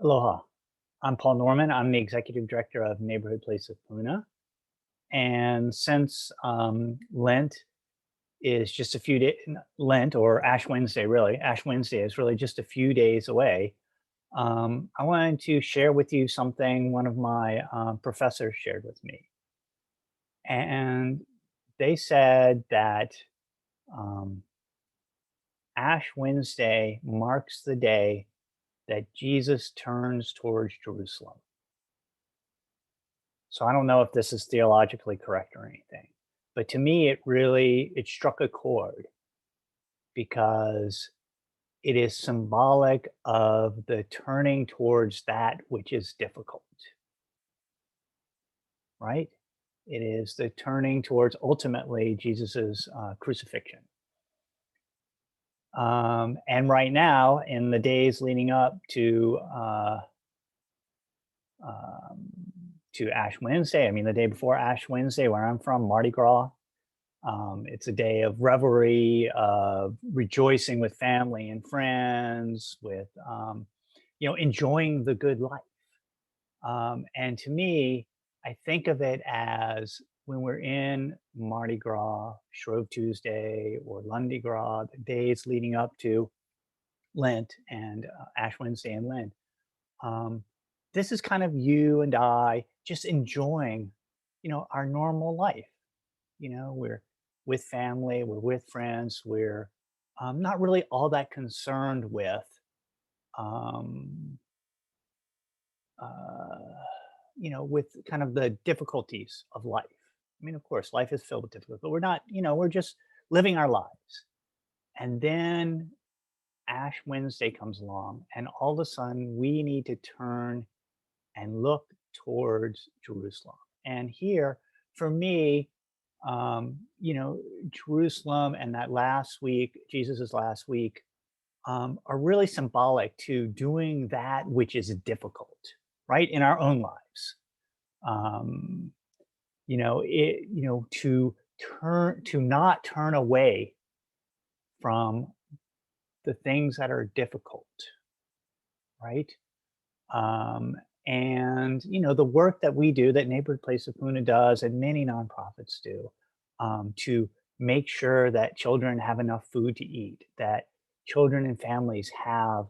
Aloha. I'm Paul Norman. I'm the executive director of Neighborhood Place of Puna. And since Lent is just a few days, Lent or Ash Wednesday, really, Ash Wednesday is really just a few days away. I wanted to share with you something one of my professors shared with me. And they said that um, Ash Wednesday marks the day that Jesus turns towards Jerusalem. So I don't know if this is theologically correct or anything, but to me, it struck a chord because it is symbolic of the turning towards that which is difficult, right? It is the turning towards ultimately Jesus's crucifixion. And right now, in the days leading up um, to Ash Wednesday, I mean, the day before Ash Wednesday, where I'm from, Mardi Gras. It's a day of revelry, of rejoicing with family and friends, with enjoying the good life. And to me, I think of it as when we're in Mardi Gras, Shrove Tuesday, or Lundi Gras, the days leading up to Lent and Ash Wednesday and Lent. Um, this is kind of you and I just enjoying, our normal life. We're with family, we're with friends, we're not really all that concerned um, uh, with kind of the difficulties of life. I mean, of course, life is filled with difficulties, but we're not, we're just living our lives. And then Ash Wednesday comes along, and all of a sudden we need to turn and look towards Jerusalem. And here, for me, Jerusalem and that last week, Jesus's last week, are really symbolic to doing that which is difficult, right, in our own lives. Um, to not turn away from the things that are difficult, right? Um, and the work that we do, that Neighborhood Place of Puna does, and many nonprofits do, to make sure that children have enough food to eat, that children and families have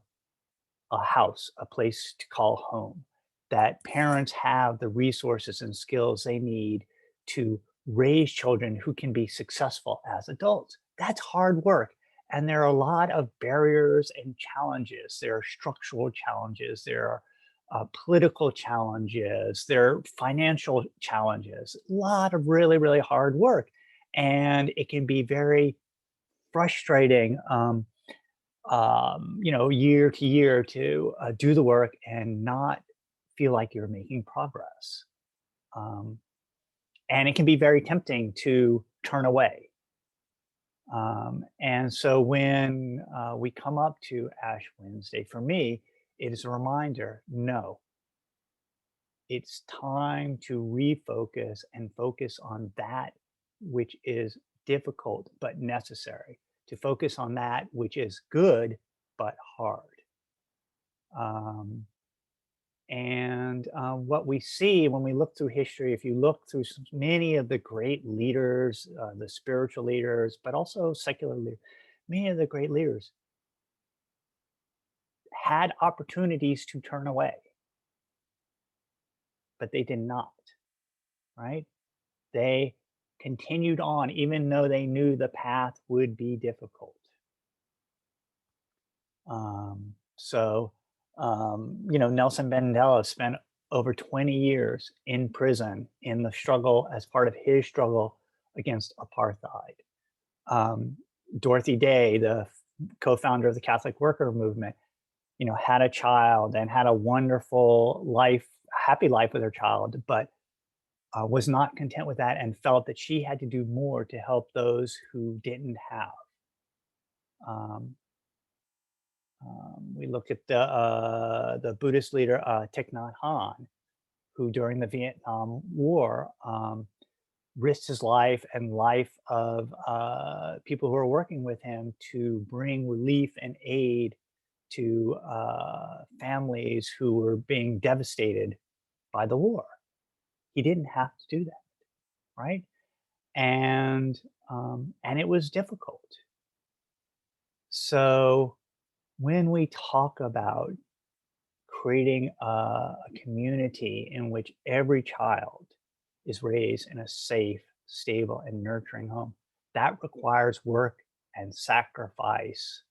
a house, a place to call home, that parents have the resources and skills they need to raise children who can be successful as adults. That's hard work. And there are a lot of barriers and challenges. There are structural challenges. There are political challenges. There are financial challenges. A lot of really, really hard work. And it can be very frustrating year to year to do the work and not feel like you're making progress. Um, and it can be very tempting to turn away. And so when we come up to Ash Wednesday, for me, it is a reminder, no, it's time to refocus and focus on that which is difficult but necessary, to focus on that which is good but hard. Um, and what we see when we look through history, if you look through many of the great leaders, the spiritual leaders, but also secular leaders, many of the great leaders had opportunities to turn away, but they did not, right? They continued on, even though they knew the path would be difficult. So, Nelson Mandela spent over 20 years in prison in the struggle as part of his struggle against apartheid. Um, Dorothy Day, the co-founder of the Catholic Worker Movement, had a child and had a wonderful life, happy life with her child, but was not content with that and felt that she had to do more to help those who didn't have. Um, we look at the Buddhist leader Thich Nhat Hanh, who during the Vietnam War risked his life and life of people who were working with him to bring relief and aid to families who were being devastated by the war. He didn't have to do that, right? And it was difficult. So when we talk about creating a community in which every child is raised in a safe, stable, and nurturing home, that requires work and sacrifice.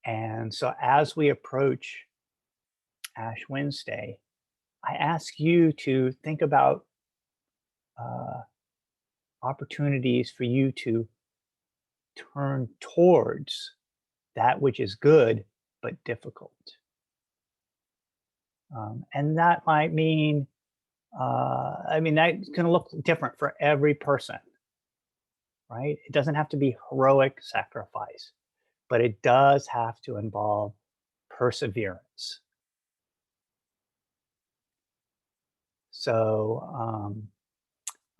And so as we approach Ash Wednesday, I ask you to think about uh, opportunities for you to turn towards that which is good but difficult. And that might mean, that's going to look different for every person, right? It doesn't have to be heroic sacrifice, but it does have to involve perseverance. So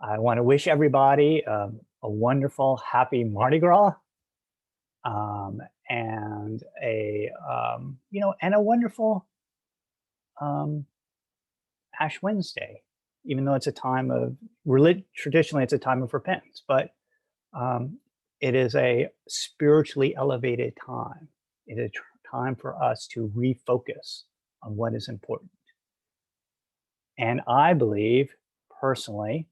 I want to wish everybody a wonderful, happy Mardi Gras, um, and and a wonderful um, Ash Wednesday. Even though it's a time of traditionally it's a time of repentance, but um, it is a spiritually elevated time. It is a time for us to refocus on what is important. And I believe personally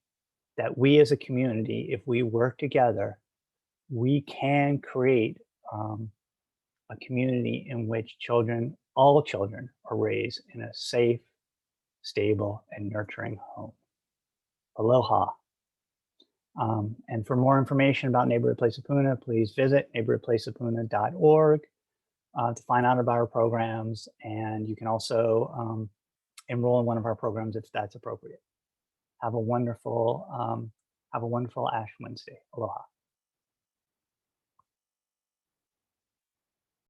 that we as a community, if we work together, we can create a community in which all children, are raised in a safe, stable, and nurturing home. Aloha. And for more information about Neighborhood Place of Puna, please visit neighborhoodplaceofpuna.org to find out about our programs. And you can also enroll in one of our programs if that's appropriate. Have a wonderful Ash Wednesday. Aloha.